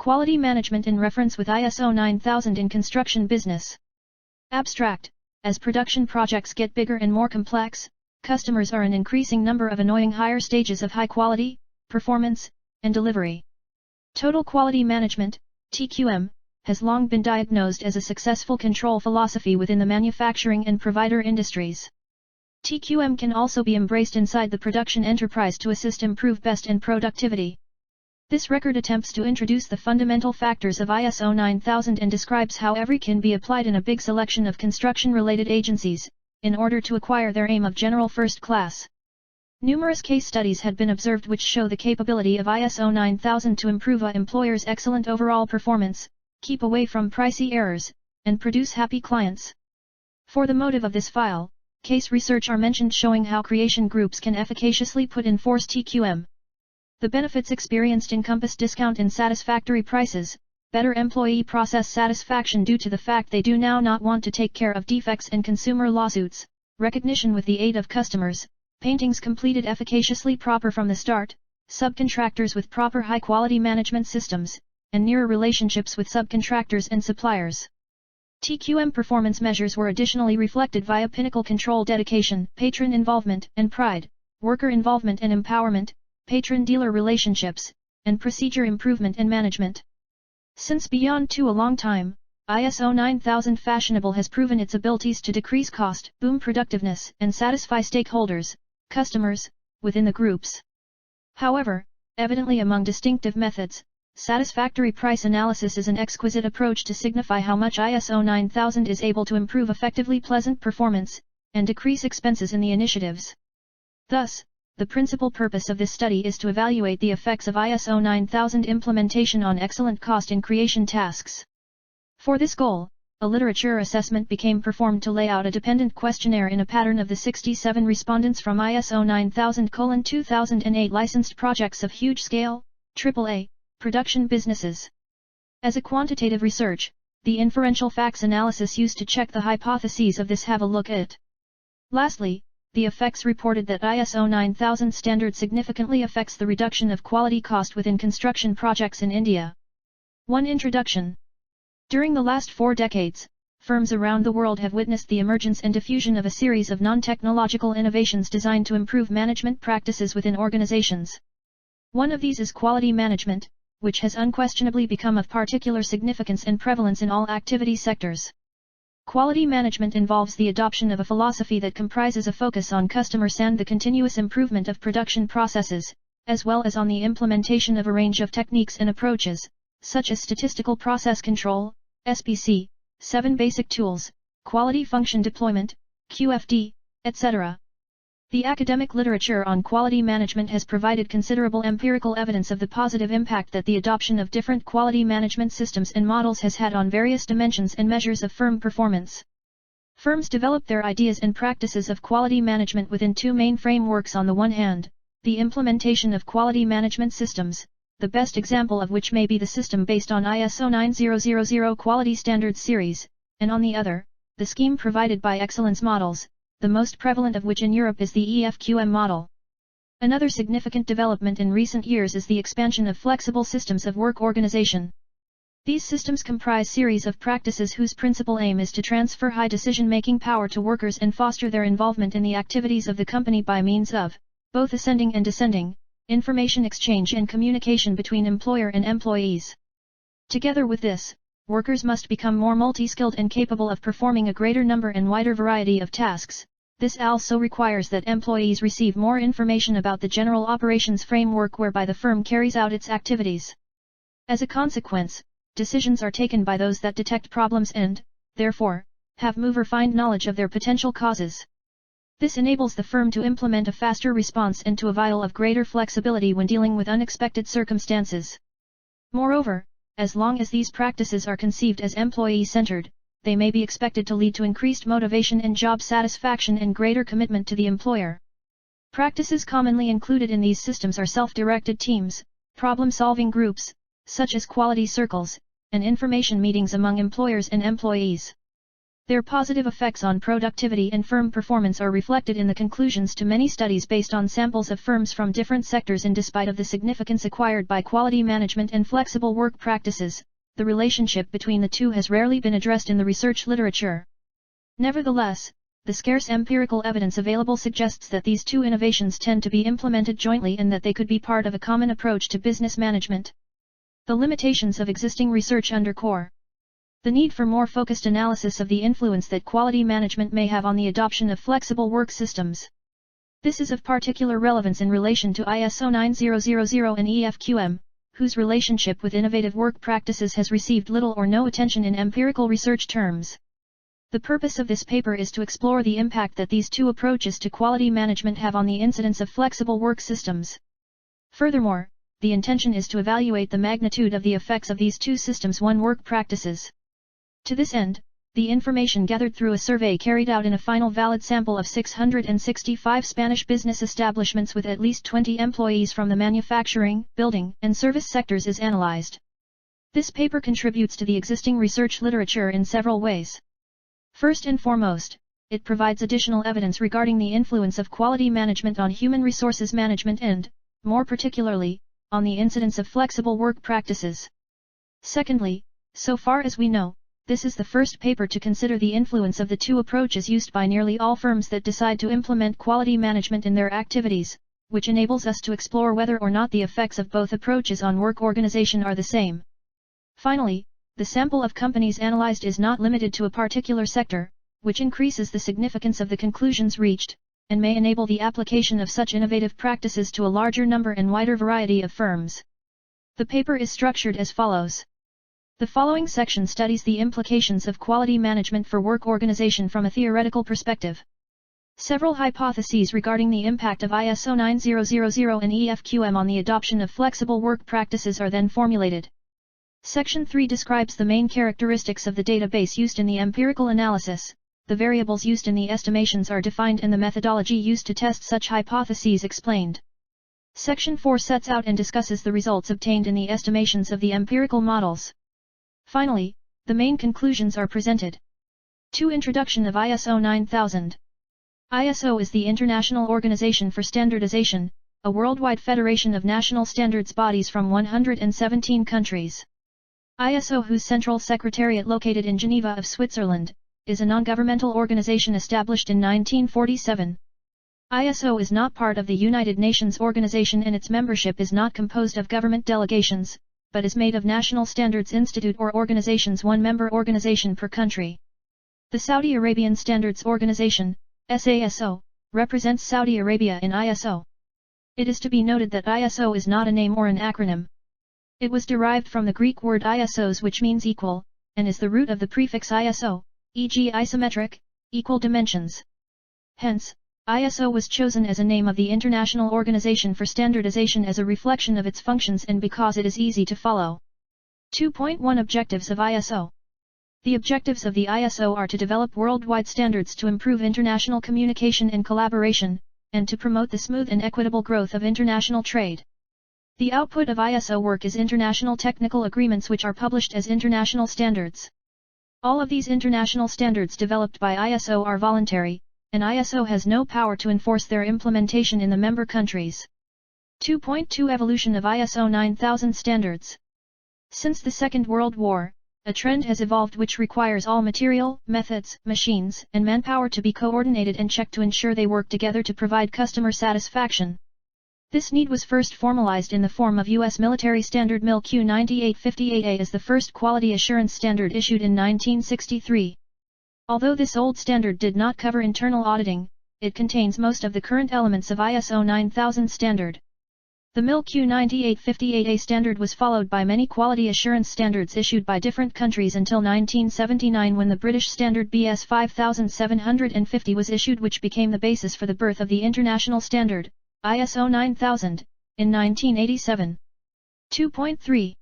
Quality management in reference with ISO 9000 in construction business. Abstract. As production projects get bigger and more complex, customers are an increasing number of annoying higher stages of high quality, performance, and delivery. Total quality management, TQM, has long been diagnosed as a successful control philosophy within the manufacturing and provider industries. TQM can also be embraced inside the production enterprise to assist improve best and productivity. This record attempts to introduce the fundamental factors of ISO 9000 and describes how every can be applied in a big selection of construction-related agencies, in order to acquire their aim of general first class. Numerous case studies had been observed which show the capability of ISO 9000 to improve a employer's excellent overall performance, keep away from pricey errors, and produce happy clients. For the motive of this file, case research are mentioned showing how creation groups can efficaciously put in force TQM. The benefits experienced encompass discount and satisfactory prices, better employee process satisfaction due to the fact they do now not want to take care of defects and consumer lawsuits, recognition with the aid of customers, paintings completed efficaciously proper from the start, subcontractors with proper high-quality management systems, and nearer relationships with subcontractors and suppliers. TQM performance measures were additionally reflected via pinnacle control dedication, patron involvement and pride, worker involvement and empowerment, patron-dealer relationships, and procedure improvement and management. Since beyond to a long time, ISO 9000 fashionable has proven its abilities to decrease cost, boom productiveness, and satisfy stakeholders, customers, within the groups. However, evidently among distinctive methods, satisfactory price analysis is an exquisite approach to signify how much ISO 9000 is able to improve effectively pleasant performance, and decrease expenses in the initiatives. Thus, the principal purpose of this study is to evaluate the effects of ISO 9000 implementation on excellent cost in creation tasks. For this goal, a literature assessment became performed to lay out a dependent questionnaire in a pattern of the 67 respondents from ISO 9000:2008 licensed projects of huge scale, AAA, production businesses. As a quantitative research, the inferential facts analysis used to check the hypotheses of this have a look at. Lastly, the effects reported that ISO 9000 standard significantly affects the reduction of quality cost within construction projects in India. 1. Introduction. During the last 4 decades, firms around the world have witnessed the emergence and diffusion of a series of non-technological innovations designed to improve management practices within organizations. One of these is quality management, which has unquestionably become of particular significance and prevalence in all activity sectors. Quality management involves the adoption of a philosophy that comprises a focus on customers and the continuous improvement of production processes, as well as on the implementation of a range of techniques and approaches, such as statistical process control, SPC, 7 basic tools, quality function deployment, QFD, etc. The academic literature on quality management has provided considerable empirical evidence of the positive impact that the adoption of different quality management systems and models has had on various dimensions and measures of firm performance. Firms develop their ideas and practices of quality management within 2 main frameworks. On the one hand, the implementation of quality management systems, the best example of which may be the system based on ISO 9000 Quality Standards Series, and on the other, the scheme provided by excellence models, the most prevalent of which in Europe is the EFQM model. Another significant development in recent years is the expansion of flexible systems of work organization. These systems comprise series of practices whose principal aim is to transfer high decision-making power to workers and foster their involvement in the activities of the company by means of both ascending and descending information exchange and communication between employer and employees. Together with this, workers must become more multi-skilled and capable of performing a greater number and wider variety of tasks. This also requires that employees receive more information about the general operations framework whereby the firm carries out its activities. As a consequence, decisions are taken by those that detect problems and, therefore, have more refined knowledge of their potential causes. This enables the firm to implement a faster response and to avail of greater flexibility when dealing with unexpected circumstances. Moreover, as long as these practices are conceived as employee-centered, they may be expected to lead to increased motivation and job satisfaction and greater commitment to the employer. Practices commonly included in these systems are self-directed teams, problem-solving groups, such as quality circles, and information meetings among employers and employees. Their positive effects on productivity and firm performance are reflected in the conclusions to many studies based on samples of firms from different sectors. And despite of the significance acquired by quality management and flexible work practices, the relationship between the two has rarely been addressed in the research literature. Nevertheless, the scarce empirical evidence available suggests that these two innovations tend to be implemented jointly and that they could be part of a common approach to business management. The limitations of existing research underscore the need for more focused analysis of the influence that quality management may have on the adoption of flexible work systems. This is of particular relevance in relation to ISO 9000 and EFQM, whose relationship with innovative work practices has received little or no attention in empirical research terms. The purpose of this paper is to explore the impact that these two approaches to quality management have on the incidence of flexible work systems. Furthermore, the intention is to evaluate the magnitude of the effects of these two systems on work practices. To this end, the information gathered through a survey carried out in a final valid sample of 665 Spanish business establishments with at least 20 employees from the manufacturing, building, and service sectors is analyzed. This paper contributes to the existing research literature in several ways. First and foremost, it provides additional evidence regarding the influence of quality management on human resources management and, more particularly, on the incidence of flexible work practices. Secondly, so far as we know, this is the first paper to consider the influence of the two approaches used by nearly all firms that decide to implement quality management in their activities, which enables us to explore whether or not the effects of both approaches on work organization are the same. Finally, the sample of companies analyzed is not limited to a particular sector, which increases the significance of the conclusions reached, and may enable the application of such innovative practices to a larger number and wider variety of firms. The paper is structured as follows. The following section studies the implications of quality management for work organization from a theoretical perspective. Several hypotheses regarding the impact of ISO 9000 and EFQM on the adoption of flexible work practices are then formulated. Section 3 describes the main characteristics of the database used in the empirical analysis, the variables used in the estimations are defined and the methodology used to test such hypotheses explained. Section 4 sets out and discusses the results obtained in the estimations of the empirical models. Finally, the main conclusions are presented. 2. Introduction of ISO 9000. ISO is the International Organization for Standardization, a worldwide federation of national standards bodies from 117 countries. ISO, whose central secretariat located in Geneva of Switzerland, is a non-governmental organization established in 1947. ISO is not part of the United Nations organization and its membership is not composed of government delegations, but is made of National Standards Institute or organizations, one member organization per country. The Saudi Arabian Standards Organization, SASO, represents Saudi Arabia in ISO. It is to be noted that ISO is not a name or an acronym. It was derived from the Greek word isos, which means equal, and is the root of the prefix ISO, e.g. isometric, equal dimensions. Hence, ISO was chosen as a name of the International Organization for Standardization as a reflection of its functions and because it is easy to follow. 2.1 Objectives of ISO. The objectives of the ISO are to develop worldwide standards to improve international communication and collaboration, and to promote the smooth and equitable growth of international trade. The output of ISO work is international technical agreements which are published as international standards. All of these international standards developed by ISO are voluntary, and ISO has no power to enforce their implementation in the member countries. 2.2 Evolution of ISO 9000 standards. Since the Second World War, a trend has evolved which requires all material, methods, machines, and manpower to be coordinated and checked to ensure they work together to provide customer satisfaction. This need was first formalized in the form of U.S. military standard MIL Q9858A as the first quality assurance standard issued in 1963. Although this old standard did not cover internal auditing, it contains most of the current elements of ISO 9000 standard. The MIL Q9858A standard was followed by many quality assurance standards issued by different countries until 1979 when the British standard BS 5750 was issued, which became the basis for the birth of the international standard, ISO 9000, in 1987. 2.3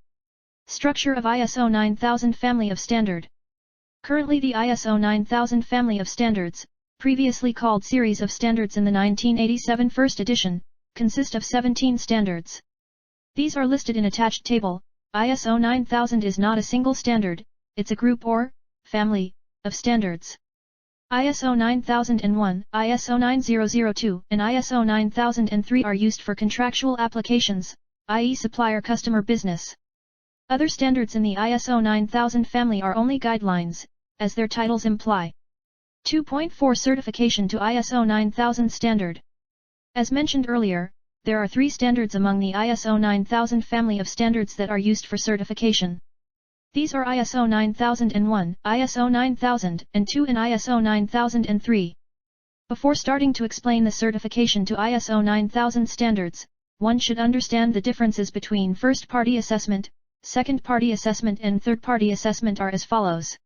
Structure of ISO 9000 Family of Standard. Currently the ISO 9000 family of standards, previously called Series of Standards in the 1987 first edition, consist of 17 standards. These are listed in attached table. ISO 9000 is not a single standard, it's a group or family of standards. ISO 9001, ISO 9002, and ISO 9003 are used for contractual applications, i.e. supplier-customer business. Other standards in the ISO 9000 family are only guidelines, as their titles imply. 2.4 Certification to ISO 9000 standard. As mentioned earlier, there are 3 standards among the ISO 9000 family of standards that are used for certification. These are ISO 9001, ISO 9002 and ISO 9003. Before starting to explain the certification to ISO 9000 standards, one should understand the differences between first-party assessment, second-party assessment and third-party assessment are as follows.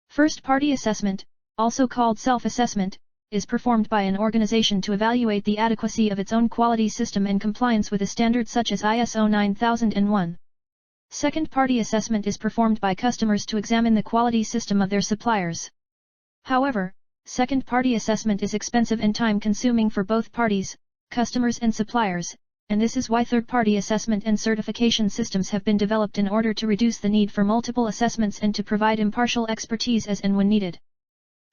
First-party assessment, also called self-assessment, is performed by an organization to evaluate the adequacy of its own quality system and compliance with a standard such as ISO 9001. Second-party assessment is performed by customers to examine the quality system of their suppliers. However, second-party assessment is expensive and time-consuming for both parties, customers and suppliers, and this is why third-party assessment and certification systems have been developed in order to reduce the need for multiple assessments and to provide impartial expertise as and when needed.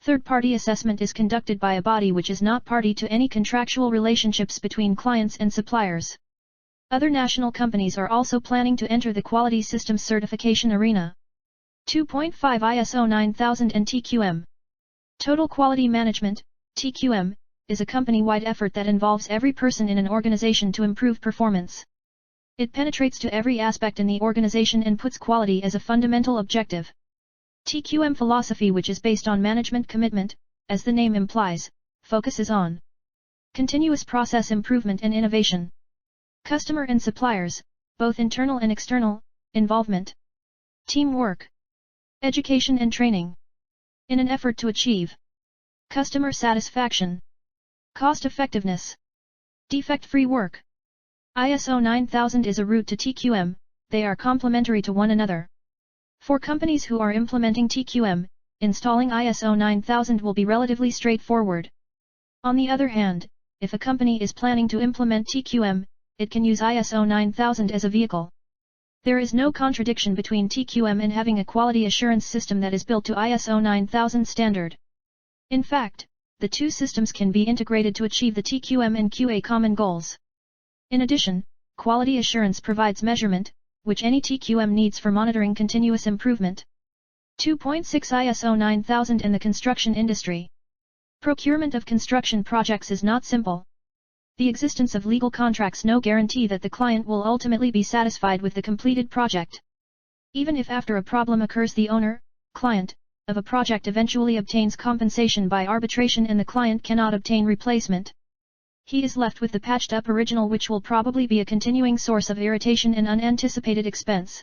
Third-party assessment is conducted by a body which is not party to any contractual relationships between clients and suppliers. Other national companies are also planning to enter the quality systems certification arena. 2.5 ISO 9000 and TQM. Total Quality Management, TQM, is a company-wide effort that involves every person in an organization to improve performance. It penetrates to every aspect in the organization and puts quality as a fundamental objective. TQM philosophy, which is based on management commitment, as the name implies, focuses on continuous process improvement and innovation. Customer and suppliers, both internal and external, involvement. Teamwork. Education and training. In an effort to achieve customer satisfaction. Cost effectiveness. Defect-free work. ISO 9000 is a route to TQM, they are complementary to one another. For companies who are implementing TQM, installing ISO 9000 will be relatively straightforward. On the other hand, if a company is planning to implement TQM, it can use ISO 9000 as a vehicle. There is no contradiction between TQM and having a quality assurance system that is built to ISO 9000 standard. In fact, the two systems can be integrated to achieve the TQM and QA common goals. In addition, quality assurance provides measurement, which any TQM needs for monitoring continuous improvement. 2.6 ISO 9000 and the construction industry. Procurement of construction projects is not simple. The existence of legal contracts no guarantee that the client will ultimately be satisfied with the completed project. Even if after a problem occurs the owner, client, of a project eventually obtains compensation by arbitration and the client cannot obtain replacement, he is left with the patched-up original, which will probably be a continuing source of irritation and unanticipated expense.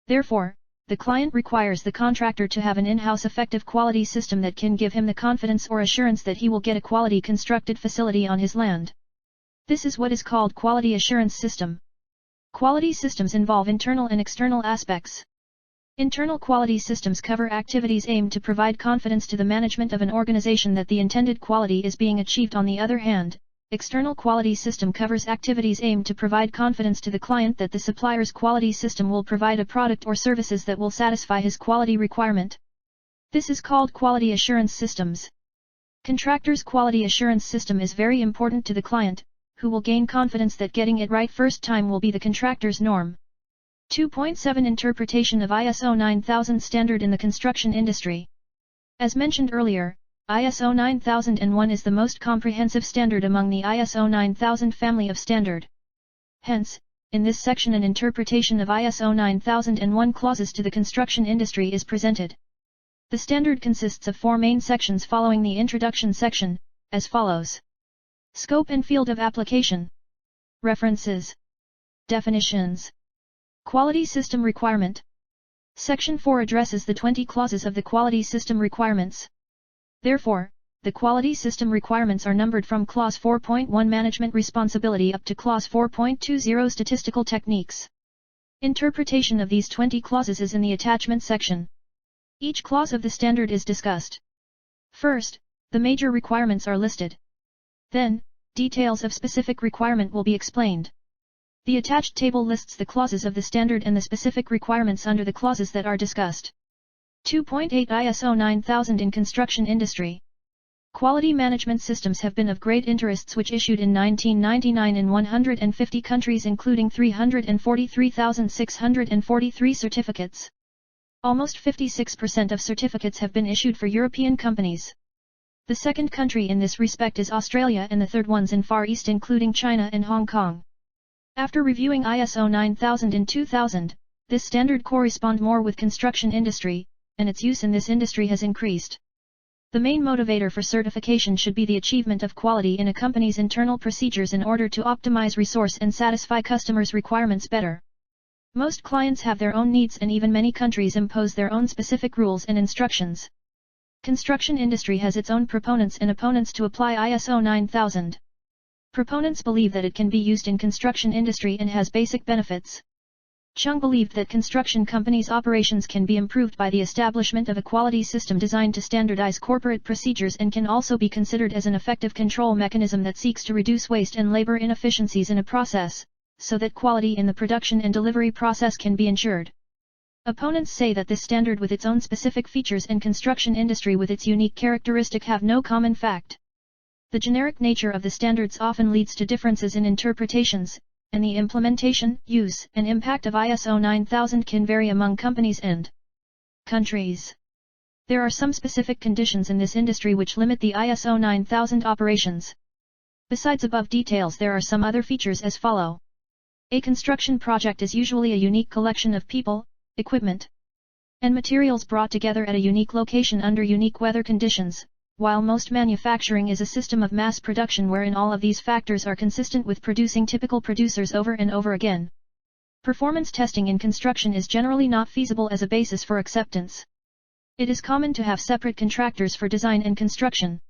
Therefore, the client requires the contractor to have an in-house effective quality system that can give him the confidence or assurance that he will get a quality constructed facility on his land. This is what is called quality assurance system. Quality systems involve internal and external aspects. Internal quality systems cover activities aimed to provide confidence to the management of an organization that the intended quality is being achieved. On the other hand, external quality system covers activities aimed to provide confidence to the client that the supplier's quality system will provide a product or services that will satisfy his quality requirement. This is called quality assurance systems. Contractor's quality assurance system is very important to the client, who will gain confidence that getting it right first time will be the contractor's norm. 2.7 Interpretation of ISO 9000 standard in the construction industry. As mentioned earlier, ISO 9001 is the most comprehensive standard among the ISO 9000 family of standard. Hence, in this section an interpretation of ISO 9001 clauses to the construction industry is presented. The standard consists of 4 main sections following the introduction section, as follows. Scope and field of application. References. Definitions. Quality system requirement. Section 4 addresses the 20 clauses of the quality system requirements. Therefore, the quality system requirements are numbered from Clause 4.1 Management Responsibility up to Clause 4.20 Statistical Techniques. Interpretation of these 20 clauses is in the attachment section. Each clause of the standard is discussed. First, the major requirements are listed. Then, details of specific requirement will be explained. The attached table lists the clauses of the standard and the specific requirements under the clauses that are discussed. 2.8 ISO 9000 in construction industry. Quality management systems have been of great interest, which issued in 1999 in 150 countries including 343,643 certificates. Almost 56% of certificates have been issued for European companies. The second country in this respect is Australia and the third ones in Far East including China and Hong Kong. After reviewing ISO 9000 in 2000, this standard corresponds more with construction industry, and its use in this industry has increased. The main motivator for certification should be the achievement of quality in a company's internal procedures in order to optimize resource and satisfy customers' requirements better. Most clients have their own needs and even many countries impose their own specific rules and instructions. Construction industry has its own proponents and opponents to apply ISO 9000. Proponents believe that it can be used in construction industry and has basic benefits. Chung believed that construction companies' operations can be improved by the establishment of a quality system designed to standardize corporate procedures and can also be considered as an effective control mechanism that seeks to reduce waste and labor inefficiencies in a process, so that quality in the production and delivery process can be ensured. Opponents say that this standard with its own specific features and construction industry with its unique characteristic have no common fact. The generic nature of the standards often leads to differences in interpretations, and the implementation, use, and impact of ISO 9000 can vary among companies and countries. There are some specific conditions in this industry which limit the ISO 9000 operations. Besides above details, there are some other features as follow. A construction project is usually a unique collection of people, equipment, and materials brought together at a unique location under unique weather conditions, while most manufacturing is a system of mass production wherein all of these factors are consistent with producing typical producers over and over again. Performance testing in construction is generally not feasible as a basis for acceptance. It is common to have separate contractors for design and construction.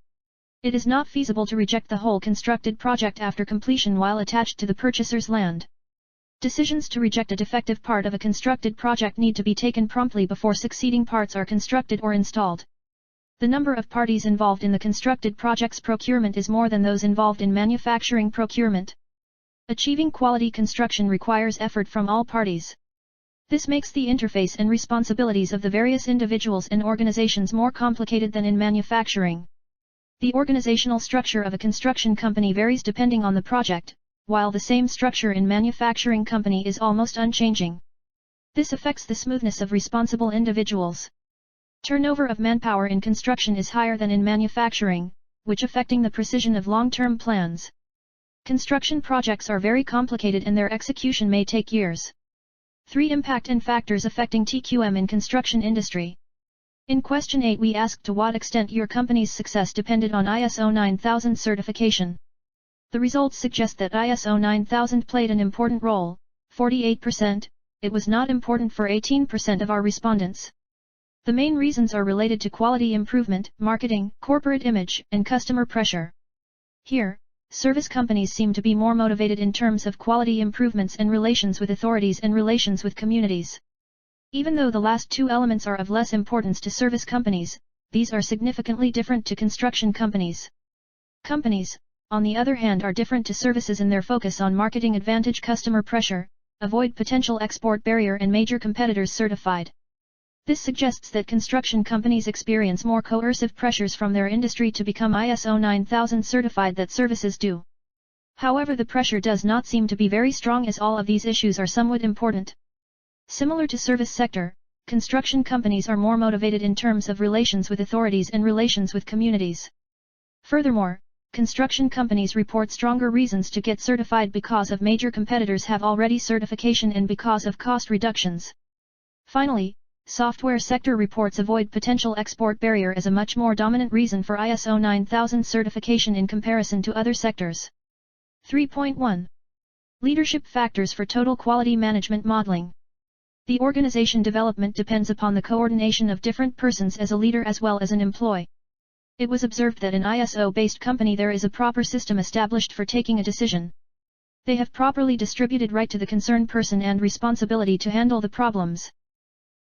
It is not feasible to reject the whole constructed project after completion while attached to the purchaser's land. Decisions to reject a defective part of a constructed project need to be taken promptly before succeeding parts are constructed or installed. The number of parties involved in the constructed project's procurement is more than those involved in manufacturing procurement. Achieving quality construction requires effort from all parties. This makes the interface and responsibilities of the various individuals and organizations more complicated than in manufacturing. The organizational structure of a construction company varies depending on the project, while the same structure in manufacturing company is almost unchanging. This affects the smoothness of responsible individuals. Turnover of manpower in construction is higher than in manufacturing, which affecting the precision of long-term plans. Construction projects are very complicated and their execution may take years. 3. Impact and factors affecting TQM in construction industry. In question 8 we asked to what extent your company's success depended on ISO 9000 certification. The results suggest that ISO 9000 played an important role, 48%, it was not important for 18% of our respondents. The main reasons are related to quality improvement, marketing, corporate image, and customer pressure. Here, service companies seem to be more motivated in terms of quality improvements and relations with authorities and relations with communities. Even though the last two elements are of less importance to service companies, these are significantly different to construction companies. Companies, on the other hand, are different to services in their focus on marketing advantage, customer pressure, avoid potential export barrier and major competitors certified. This suggests that construction companies experience more coercive pressures from their industry to become ISO 9000 certified than services do. However, the pressure does not seem to be very strong as all of these issues are somewhat important. Similar to service sector, construction companies are more motivated in terms of relations with authorities and relations with communities. Furthermore, construction companies report stronger reasons to get certified because of major competitors have already certification and because of cost reductions. Finally, software sector reports avoid potential export barrier as a much more dominant reason for ISO 9000 certification in comparison to other sectors. 3.1. Leadership factors for total quality management modeling. The organization development depends upon the coordination of different persons as a leader as well as an employee. It was observed that in ISO-based company there is a proper system established for taking a decision. They have properly distributed right to the concerned person and responsibility to handle the problems.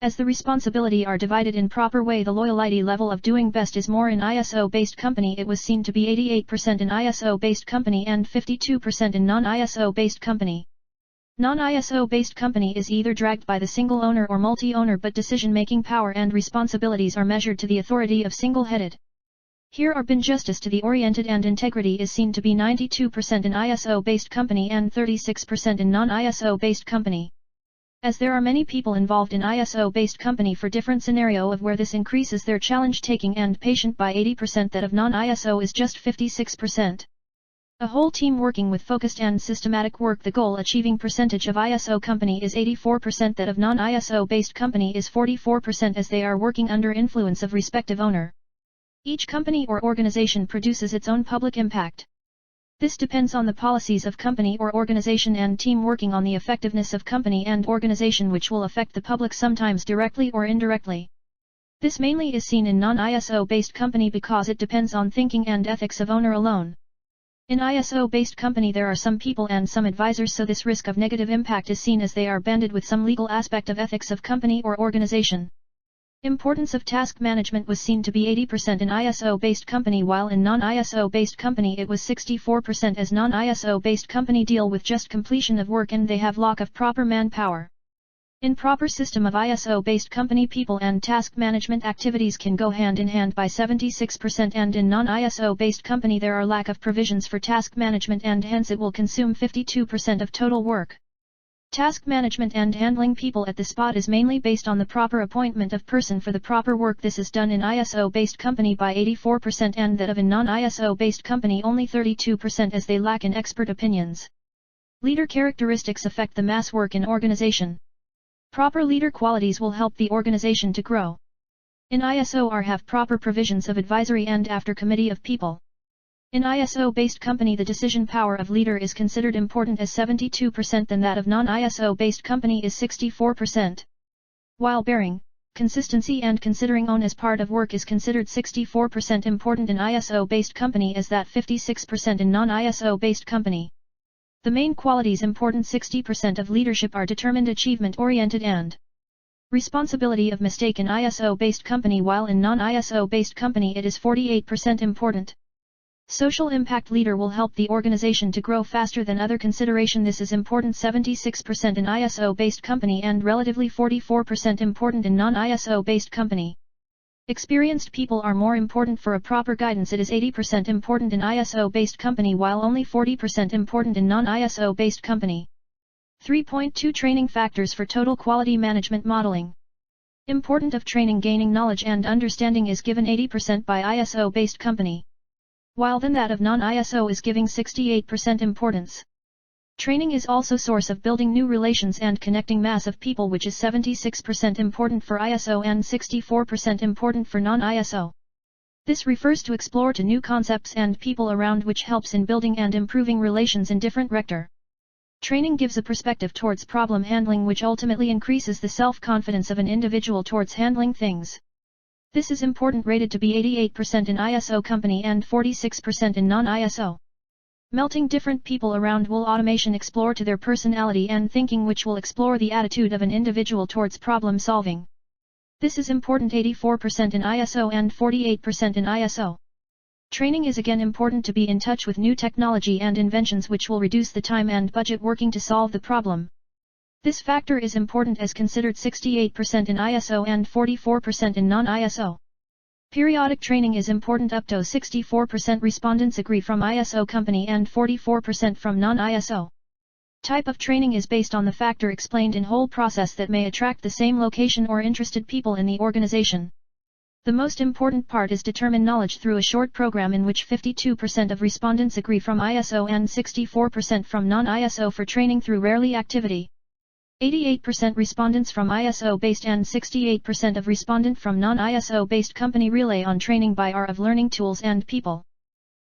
As the responsibility are divided in proper way, the loyalty level of doing best is more in ISO-based company. It was seen to be 88% in ISO-based company and 52% in non-ISO-based company. Non-ISO-based company is either dragged by the single owner or multi-owner, but decision-making power and responsibilities are measured to the authority of single-headed. Here are been justice to the oriented and integrity is seen to be 92% in ISO-based company and 36% in non-ISO-based company. As there are many people involved in ISO-based company for different scenario of where this increases their challenge taking and patient by 80%, that of non-ISO is just 56%. A whole team working with focused and systematic work, the goal achieving percentage of ISO company is 84%, that of non-ISO based company is 44%, as they are working under influence of respective owner. Each company or organization produces its own public impact. This depends on the policies of company or organization and team working on the effectiveness of company and organization, which will affect the public sometimes directly or indirectly. This mainly is seen in non-ISO based company because it depends on thinking and ethics of owner alone. In ISO-based company there are some people and some advisors, so this risk of negative impact is seen as they are banded with some legal aspect of ethics of company or organization. Importance of task management was seen to be 80% in ISO-based company, while in non-ISO-based company it was 64%, as non-ISO-based company deal with just completion of work and they have lack of proper manpower. In proper system of ISO-based company, people and task management activities can go hand in hand by 76%, and in non-ISO-based company there are lack of provisions for task management and hence it will consume 52% of total work. Task management and handling people at the spot is mainly based on the proper appointment of person for the proper work. This is done in ISO-based company by 84% and that of in non-ISO-based company only 32%, as they lack in expert opinions. Leader characteristics affect the mass work in organization. Proper leader qualities will help the organization to grow. In ISO have proper provisions of advisory and after committee of people. In ISO-based company the decision power of leader is considered important as 72%, than that of non-ISO-based company is 64%. While bearing, consistency and considering own as part of work is considered 64% important in ISO-based company, as that 56% in non-ISO-based company. The main qualities important 60% of leadership are determined, achievement-oriented and responsibility of mistake in ISO-based company, while in non-ISO-based company it is 48% important. Social impact leader will help the organization to grow faster than other consideration. This is important 76% in ISO-based company and relatively 44% important in non-ISO-based company. Experienced people are more important for a proper guidance. It is 80% important in ISO-based company while only 40% important in non-ISO-based company. 3.2 Training factors for total quality management modeling. Important of training: gaining knowledge and understanding is given 80% by ISO-based company, while then that of non-ISO is giving 68% importance. Training is also source of building new relations and connecting mass of people, which is 76% important for ISO and 64% important for non-ISO. This refers to explore to new concepts and people around, which helps in building and improving relations in different sector. Training gives a perspective towards problem handling, which ultimately increases the self-confidence of an individual towards handling things. This is important, rated to be 88% in ISO company and 46% in non-ISO. Melting different people around will automation explore to their personality and thinking, which will explore the attitude of an individual towards problem solving. This is important 84% in ISO and 48% in ISO. Training is again important to be in touch with new technology and inventions, which will reduce the time and budget working to solve the problem. This factor is important as considered 68% in ISO and 44% in non-ISO. Periodic training is important up to 64% respondents agree from ISO company and 44% from non-ISO. Type of training is based on the factor explained in whole process that may attract the same location or interested people in the organization. The most important part is determine knowledge through a short program in which 52% of respondents agree from ISO and 64% from non-ISO for training through rarely activity. 88% respondents from ISO-based and 68% of respondent from non-ISO-based company relay on training by R of learning tools and people.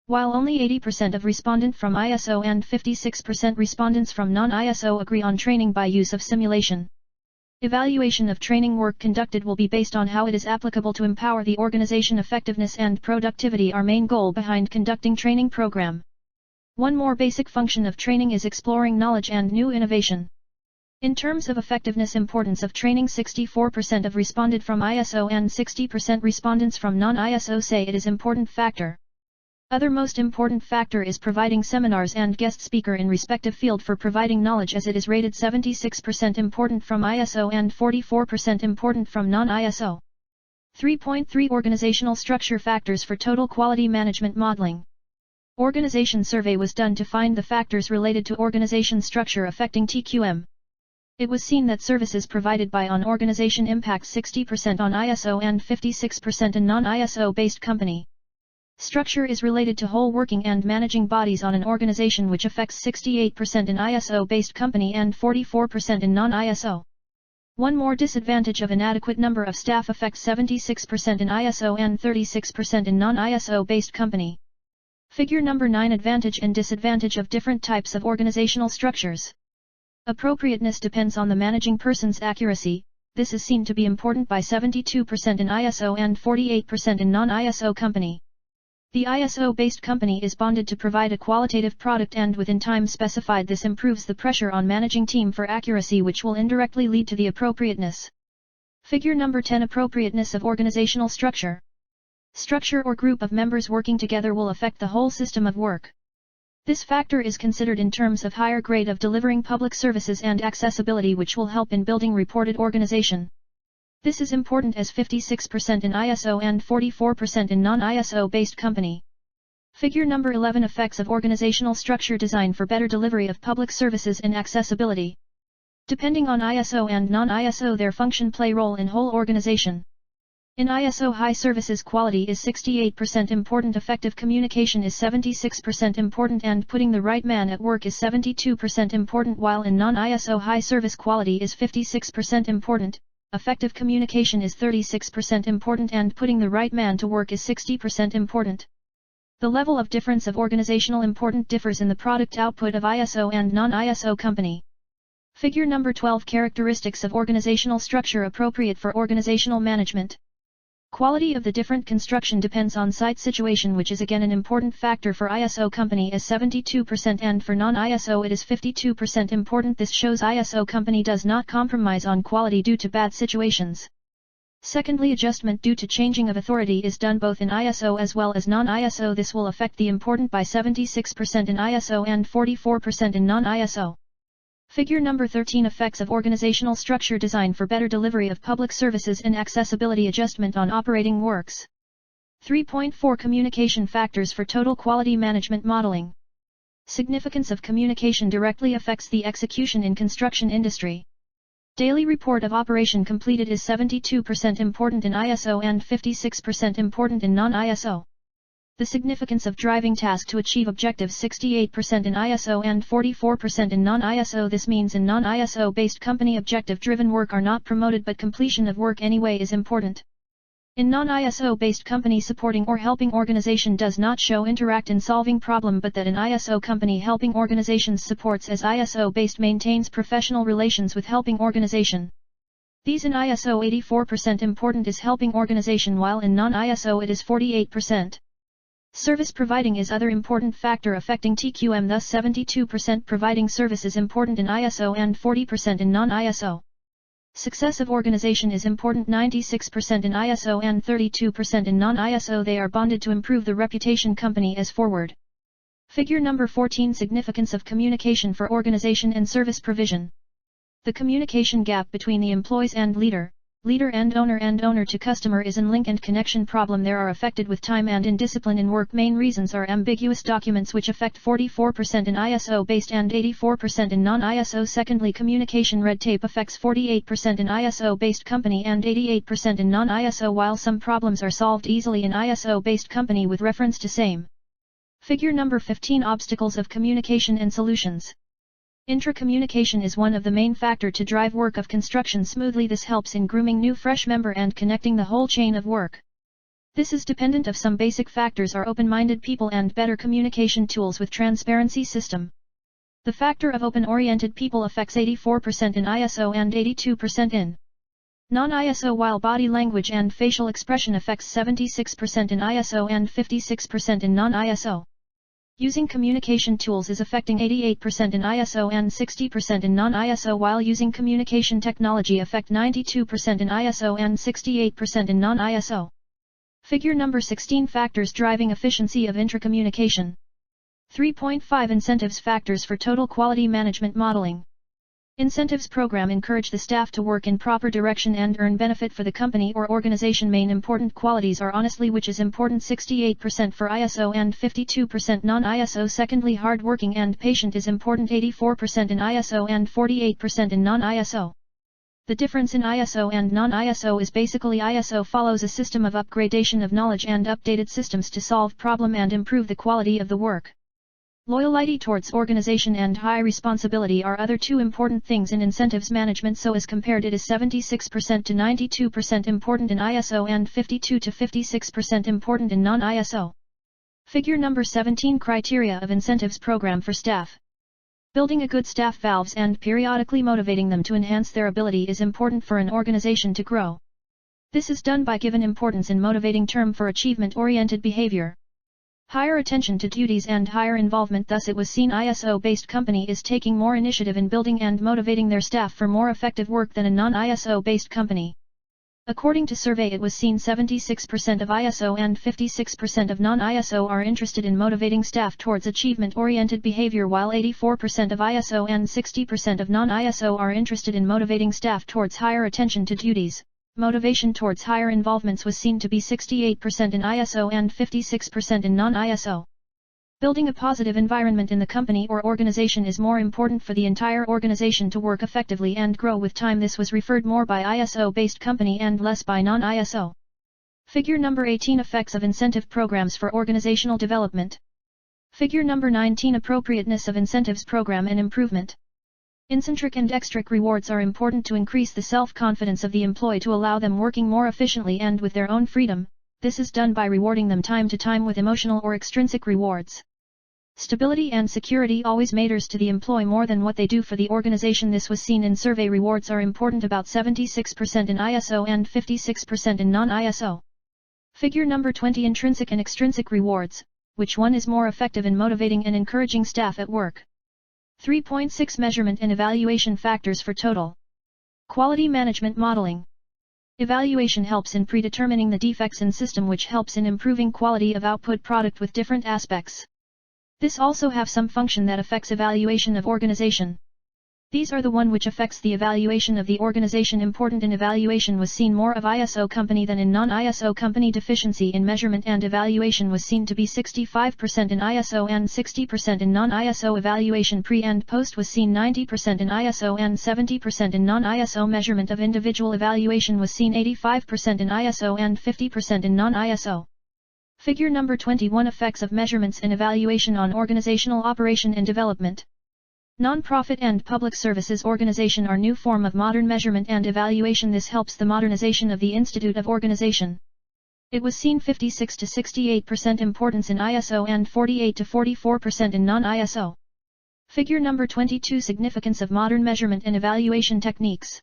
While only 80% of respondent from ISO and 56% respondents from non-ISO agree on training by use of simulation. Evaluation of training work conducted will be based on how it is applicable to empower the organization. Effectiveness and productivity are main goal behind conducting training program. One more basic function of training is exploring knowledge and new innovation. In terms of effectiveness importance of training, 64% of responded from ISO and 60% respondents from non-ISO say it is important factor. Other most important factor is providing seminars and guest speaker in respective field for providing knowledge, as it is rated 76% important from ISO and 44% important from non-ISO. 3.3 Organizational structure factors for total quality management modeling. Organization survey was done to find the factors related to organization structure affecting TQM. It was seen that services provided by an organization impacts 60% on ISO and 56% in non-ISO based company. Structure is related to whole working and managing bodies on an organization, which affects 68% in ISO-based company and 44% in non-ISO. One more disadvantage of inadequate number of staff affects 76% in ISO and 36% in non-ISO-based company. Figure number 9. Advantage and disadvantage of different types of organizational structures. Appropriateness depends on the managing person's accuracy. This is seen to be important by 72% in ISO and 48% in non-ISO company. The ISO-based company is bonded to provide a qualitative product, and within time specified, this improves the pressure on managing team for accuracy, which will indirectly lead to the appropriateness. Figure number 10. Appropriateness of organizational structure. Structure or group of members working together will affect the whole system of work. This factor is considered in terms of higher grade of delivering public services and accessibility, which will help in building reported organization. This is important as 56% in ISO and 44% in non-ISO based company. Figure number 11. Effects of organizational structure design for better delivery of public services and accessibility. Depending on ISO and non-ISO, their function play role in whole organization. In ISO, high services quality is 68% important, effective communication is 76% important, and putting the right man at work is 72% important, while in non-ISO, high service quality is 56% important. Effective communication is 36% important, and putting the right man to work is 60% important. The level of difference of organizational importance differs in the product output of ISO and non-ISO company. Figure number 12. Characteristics of organizational structure appropriate for organizational management. Quality of the different construction depends on site situation, which is again an important factor for ISO company as 72%, and for non-ISO it is 52% important. This shows ISO company does not compromise on quality due to bad situations. Secondly, adjustment due to changing of authority is done both in ISO as well as non-ISO. This will affect the important by 76% in ISO and 44% in non-ISO. Figure number 13. Effects of organizational structure design for better delivery of public services and accessibility. Adjustment on operating works. 3.4 Communication factors for total quality management modeling. Significance of communication directly affects the execution in construction industry. Daily report of operation completed is 72% important in ISO and 56% important in non-ISO. The significance of driving task to achieve objectives 68% in ISO and 44% in non-ISO. This means in non-ISO based company, objective driven work are not promoted, but completion of work anyway is important. In non-ISO based company, supporting or helping organization does not show interact in solving problem, but that in ISO company, helping organizations supports as ISO based maintains professional relations with helping organization. These in ISO 84% important is helping organization, while in non-ISO it is 48%. Service providing is other important factor affecting TQM, thus 72% providing services important in ISO and 40% in non-ISO. Success of organization is important, 96% in ISO and 32% in non-ISO. They are bonded to improve the reputation company as forward. Figure number 14. Significance of communication for organization and service provision. The communication gap between the employees and leader and owner to customer is an link and connection problem. There are affected with time and indiscipline in work. Main reasons are ambiguous documents, which affect 44% in ISO based and 84% in non-ISO. Secondly, communication red tape affects 48% in ISO based company and 88% in non-ISO, while some problems are solved easily in ISO based company with reference to same. Figure number 15. Obstacles of communication and solutions. Intra-communication is one of the main factor to drive work of construction smoothly. This helps in grooming new fresh member and connecting the whole chain of work. This is dependent of some basic factors are open-minded people and better communication tools with transparency system. The factor of open-oriented people affects 84% in ISO and 82% in non-ISO, while body language and facial expression affects 76% in ISO and 56% in non-ISO. Using communication tools is affecting 88% in ISO and 60% in non-ISO, while using communication technology affect 92% in ISO and 68% in non-ISO. Figure number 16 Factors driving efficiency of intracommunication. 3.5 Incentives factors for total quality management modeling. Incentives program encourage the staff to work in proper direction and earn benefit for the company or organization. Main important qualities are honestly, which is important 68% for ISO and 52% non-ISO. Secondly, hardworking and patient is important 84% in ISO and 48% in non-ISO. The difference in ISO and non-ISO is basically ISO follows a system of upgradation of knowledge and updated systems to solve problem and improve the quality of the work. Loyalty towards organization and high responsibility are other two important things in incentives management. So as compared, it is 76% to 92% important in ISO and 52 to 56% important in non-ISO. Figure number 17 Criteria of incentives program for staff. Building a good staff valves and periodically motivating them to enhance their ability is important for an organization to grow. This is done by given importance in motivating term for achievement-oriented behavior. Higher attention to duties and higher involvement. Thus it was seen ISO-based company is taking more initiative in building and motivating their staff for more effective work than a non-ISO-based company. According to survey, it was seen 76% of ISO and 56% of non-ISO are interested in motivating staff towards achievement-oriented behavior, while 84% of ISO and 60% of non-ISO are interested in motivating staff towards higher attention to duties. Motivation towards higher involvements was seen to be 68% in ISO and 56% in non-ISO. Building a positive environment in the company or organization is more important for the entire organization to work effectively and grow with time. This was referred more by ISO-based company and less by non-ISO. Figure number 18 Effects of incentive programs for organizational development. Figure number 19 Appropriateness of incentives program and improvement. Intrinsic and extrinsic rewards are important to increase the self-confidence of the employee to allow them working more efficiently and with their own freedom. This is done by rewarding them time to time with emotional or extrinsic rewards. Stability and security always matters to the employee more than what they do for the organization. This was seen in survey. Rewards are important about 76% in ISO and 56% in non-ISO. Figure number 20 Intrinsic and extrinsic rewards. Which one is more effective in motivating and encouraging staff at work? 3.6 Measurement and evaluation factors for total quality management modeling. Evaluation helps in predetermining the defects in system, which helps in improving quality of output product with different aspects. This also have some function that affects evaluation of organization. These are the one which affects the evaluation of the organization. Important in evaluation was seen more of ISO company than in non-ISO company. Deficiency in measurement and evaluation was seen to be 65% in ISO and 60% in non-ISO. Evaluation pre and post was seen 90% in ISO and 70% in non-ISO. Measurement of individual evaluation was seen 85% in ISO and 50% in non-ISO. Figure number 21 Effects of measurements and evaluation on organizational operation and development. Non-profit and public services organization are new form of modern measurement and evaluation. This helps the modernization of the institute of organization. It was seen 56 to 68% importance in ISO and 48 to 44% in non-ISO. Figure number 22 Significance of modern measurement and evaluation techniques.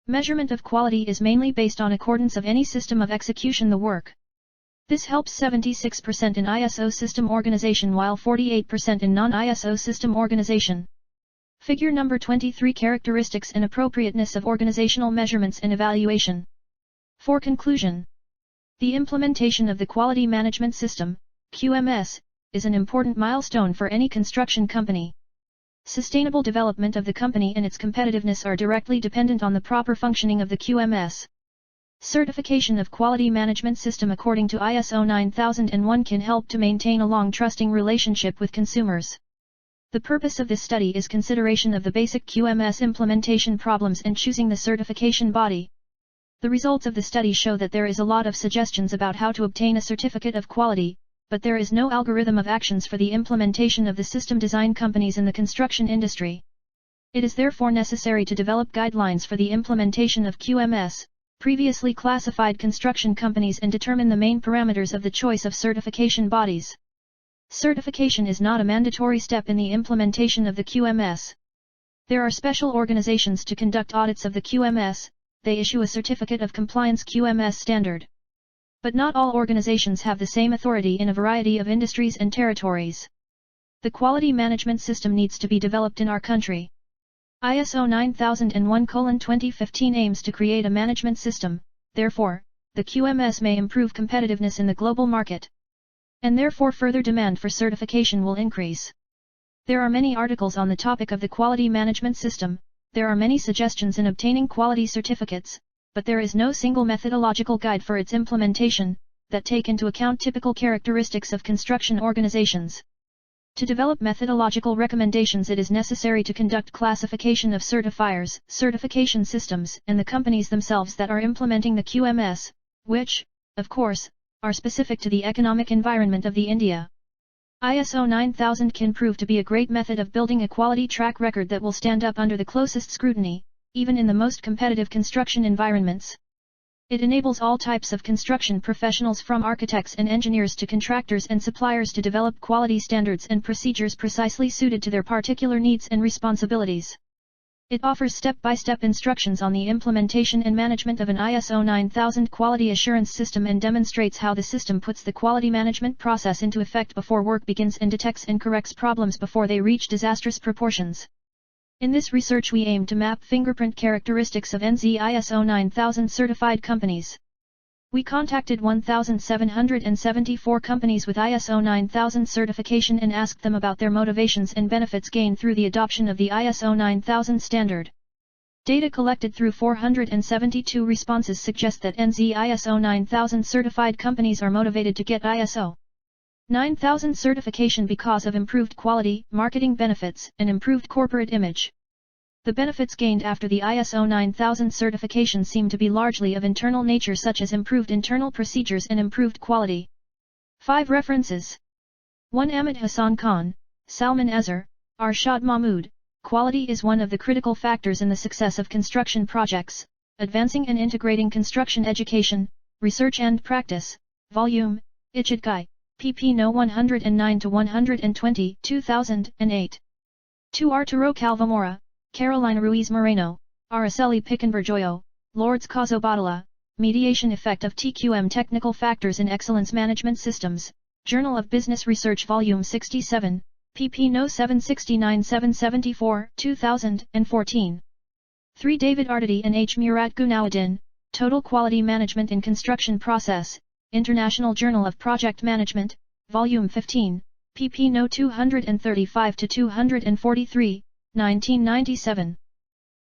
Measurement of quality is mainly based on accordance of any system of execution the work. This helps 76% in ISO system organization while 48% in non-ISO system organization. Figure number 23 Characteristics and appropriateness of organizational measurements and evaluation. For conclusion, the implementation of the Quality Management System, QMS, is an important milestone for any construction company. Sustainable development of the company and its competitiveness are directly dependent on the proper functioning of the QMS. Certification of Quality Management System according to ISO 9001 can help to maintain a long trusting relationship with consumers. The purpose of this study is consideration of the basic QMS implementation problems and choosing the certification body. The results of the study show that there is a lot of suggestions about how to obtain a certificate of quality, but there is no algorithm of actions for the implementation of the system design companies in the construction industry. It is therefore necessary to develop guidelines for the implementation of QMS, previously classified construction companies, and determine the main parameters of the choice of certification bodies. Certification is not a mandatory step in the implementation of the QMS. There are special organizations to conduct audits of the QMS. They issue a certificate of compliance QMS standard. But not all organizations have the same authority in a variety of industries and territories. The quality management system needs to be developed in our country. ISO 9001:2015 aims to create a management system. Therefore, the QMS may improve competitiveness in the global market. And therefore further demand for certification will increase. There are many articles on the topic of the quality management system, there are many suggestions in obtaining quality certificates, but there is no single methodological guide for its implementation, that take into account typical characteristics of construction organizations. To develop methodological recommendations, it is necessary to conduct classification of certifiers, certification systems, and the companies themselves that are implementing the QMS, which, of course, are specific to the economic environment of the India. ISO 9000 can prove to be a great method of building a quality track record that will stand up under the closest scrutiny, even in the most competitive construction environments. It enables all types of construction professionals from architects and engineers to contractors and suppliers to develop quality standards and procedures precisely suited to their particular needs and responsibilities. It offers step-by-step instructions on the implementation and management of an ISO 9000 quality assurance system and demonstrates how the system puts the quality management process into effect before work begins and detects and corrects problems before they reach disastrous proportions. In this research we aim to map fingerprint characteristics of NZ ISO 9000 certified companies. We contacted 1,774 companies with ISO 9000 certification and asked them about their motivations and benefits gained through the adoption of the ISO 9000 standard. Data collected through 472 responses suggest that NZ ISO 9000 certified companies are motivated to get ISO 9000 certification because of improved quality, marketing benefits, and improved corporate image. The benefits gained after the ISO 9000 certification seem to be largely of internal nature, such as improved internal procedures and improved quality. 5 references. 1. Ahmed Hassan Khan, Salman Azhar, Arshad Mahmood. Quality is one of the critical factors in the success of construction projects. Advancing and Integrating Construction Education, Research and Practice, Volume, IJERT, pp. No. 109-120, 2008. 2. Arturo Calvamora, Carolina Ruiz Moreno, Araceli Picanberjoyo, Lourdes Cazobadala, Mediation Effect of TQM Technical Factors in Excellence Management Systems, Journal of Business Research Volume 67, pp. No. 769-774, 2014. 3. David Arditi and H. Murat Gunauddin, Total Quality Management in Construction Process, International Journal of Project Management, Volume 15, pp. No. 235-243, 1997.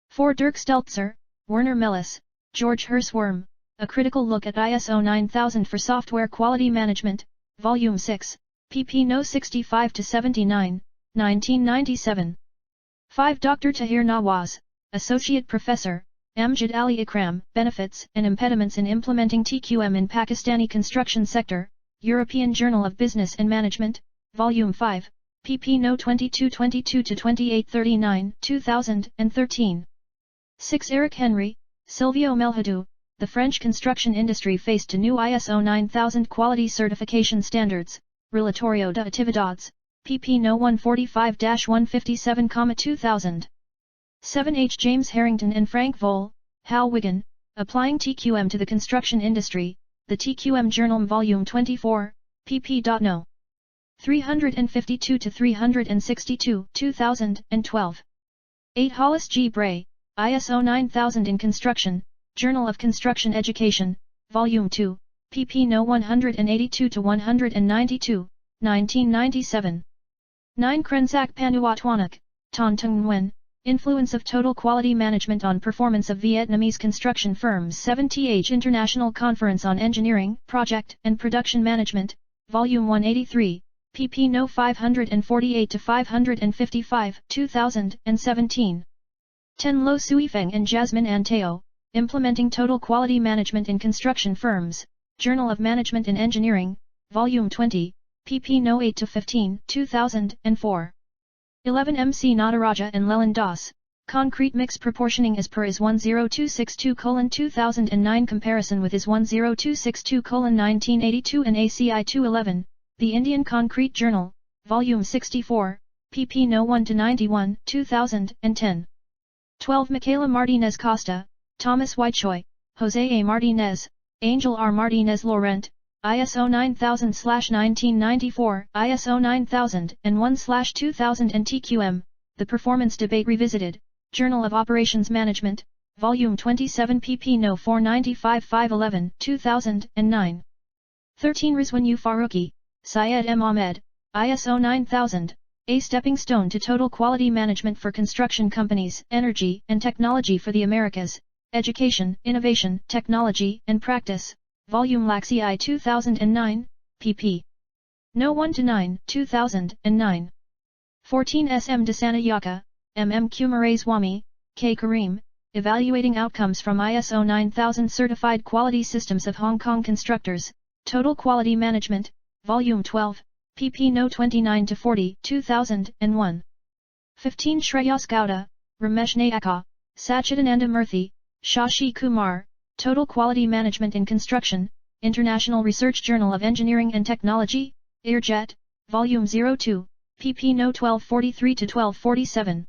4. Dirk Steltzer, Werner Mellis, George Hirschworm, A Critical Look at ISO 9000 for Software Quality Management, Volume 6, pp. No. 65-79, 1997. 5. Dr. Tahir Nawaz, Associate Professor, Amjad Ali Ikram, Benefits and Impediments in Implementing TQM in Pakistani Construction Sector, European Journal of Business and Management, Volume 5, pp. No. 2222-2839, 2013. 6. Eric Henry, Silvio Melhadou, The French construction industry faced to new ISO 9000 quality certification standards, Relatorio de Actividades, pp. No. 145-157, 2000. 7. H. James Harrington and Frank Vole, Hal Wigan, Applying TQM to the Construction Industry, The TQM Journal Volume 24, pp. No. 352-362, 2012. 8. Hollis G. Bray, ISO 9000 in Construction, Journal of Construction Education, Volume 2, pp. No. 182-192, 1997. 9. Krensak Panuatwanak, Ton Tung Nguyen, Influence of Total Quality Management on Performance of Vietnamese Construction Firms. 7th International Conference on Engineering, Project and Production Management, Volume 183, pp. No. 548-555, 2017. 10. Lo Suifeng and Jasmine Anteo, Implementing Total Quality Management in Construction Firms, Journal of Management and Engineering, Volume 20, pp. No. 8-15, 2004. 11. MC Nataraja and Leland Das, Concrete Mix Proportioning as per IS 10262:2009 comparison with IS 10262:1982 and ACI 211, The Indian Concrete Journal, Volume 64, pp. No. 1-91, 2010. 12. Michaela Martinez Costa, Thomas Whitechoi, Jose A. Martinez, Angel R. Martinez Laurent, ISO 9000/1994, ISO 9001/2000 and TQM, The Performance Debate Revisited, Journal of Operations Management, Volume 27 pp no 495 511 2009. 13 Rizwan U. Faruqi, Syed M. Ahmed, ISO 9000, A Stepping Stone to Total Quality Management for Construction Companies, Energy and Technology for the Americas, Education, Innovation, Technology and Practice, Volume Laxi I 2009, pp. No 1-9, 2009. 14 S. M. Dasanayaka, M. M. Kumaraswamy, K. Kareem, Evaluating Outcomes from ISO 9000 Certified Quality Systems of Hong Kong Constructors, Total Quality Management, Volume 12, pp. No 29-40, 2001. 15 Shreyas Gowda, Ramesh Nayaka, Sachidananda Murthy, Shashi Kumar, Total Quality Management in Construction, International Research Journal of Engineering and Technology, IJERT, Volume 02, pp. No 1243-1247.